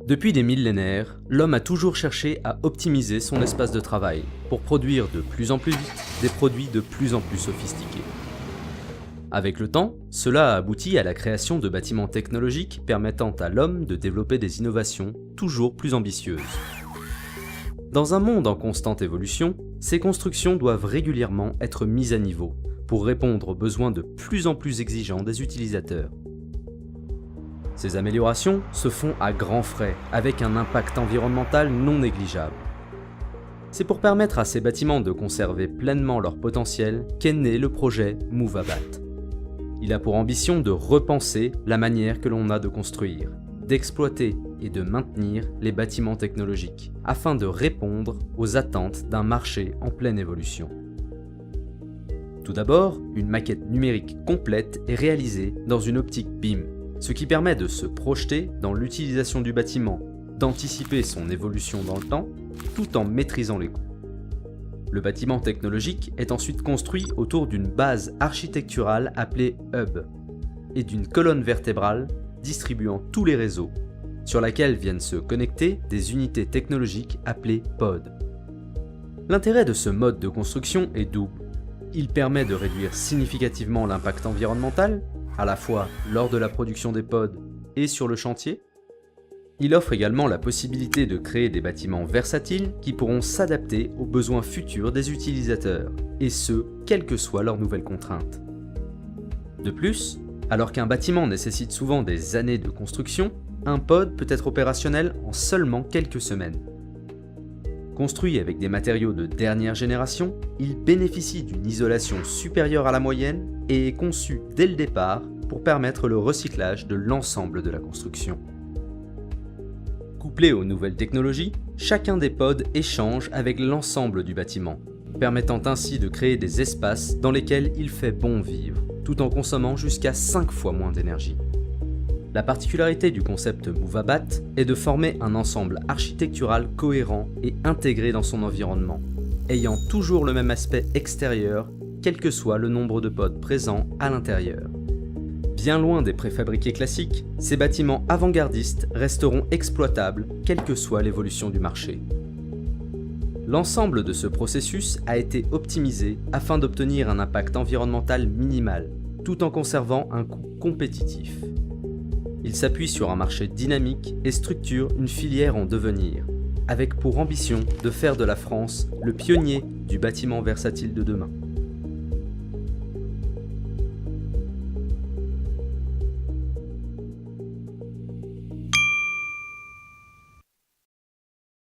Depuis des millénaires, l'homme a toujours cherché à optimiser son espace de travail pour produire de plus en plus vite des produits de plus en plus sophistiqués. Avec le temps, cela a abouti à la création de bâtiments technologiques permettant à l'homme de développer des innovations toujours plus ambitieuses. Dans un monde en constante évolution, ces constructions doivent régulièrement être mises à niveau pour répondre aux besoins de plus en plus exigeants des utilisateurs. Ces améliorations se font à grands frais, avec un impact environnemental non négligeable. C'est pour permettre à ces bâtiments de conserver pleinement leur potentiel qu'est né le projet Movabat. Il a pour ambition de repenser la manière que l'on a de construire, d'exploiter et de maintenir les bâtiments technologiques, afin de répondre aux attentes d'un marché en pleine évolution. Tout d'abord, une maquette numérique complète est réalisée dans une optique BIM, ce qui permet de se projeter dans l'utilisation du bâtiment, d'anticiper son évolution dans le temps, tout en maîtrisant les coûts. Le bâtiment technologique est ensuite construit autour d'une base architecturale appelée hub et d'une colonne vertébrale distribuant tous les réseaux, sur laquelle viennent se connecter des unités technologiques appelées pods. L'intérêt de ce mode de construction est double. Il permet de réduire significativement l'impact environnemental, à la fois lors de la production des pods et sur le chantier. Il offre également la possibilité de créer des bâtiments versatiles qui pourront s'adapter aux besoins futurs des utilisateurs, et ce, quelles que soient leurs nouvelles contraintes. De plus, alors qu'un bâtiment nécessite souvent des années de construction, un pod peut être opérationnel en seulement quelques semaines. Construit avec des matériaux de dernière génération, il bénéficie d'une isolation supérieure à la moyenne et est conçu dès le départ pour permettre le recyclage de l'ensemble de la construction. Couplé aux nouvelles technologies, chacun des pods échange avec l'ensemble du bâtiment, permettant ainsi de créer des espaces dans lesquels il fait bon vivre, tout en consommant jusqu'à 5 fois moins d'énergie. La particularité du concept Movabat est de former un ensemble architectural cohérent et intégré dans son environnement, ayant toujours le même aspect extérieur, quel que soit le nombre de pods présents à l'intérieur. Bien loin des préfabriqués classiques, ces bâtiments avant-gardistes resteront exploitables, quelle que soit l'évolution du marché. L'ensemble de ce processus a été optimisé afin d'obtenir un impact environnemental minimal, tout en conservant un coût compétitif. Il s'appuie sur un marché dynamique et structure une filière en devenir, avec pour ambition de faire de la France le pionnier du bâtiment versatile de demain.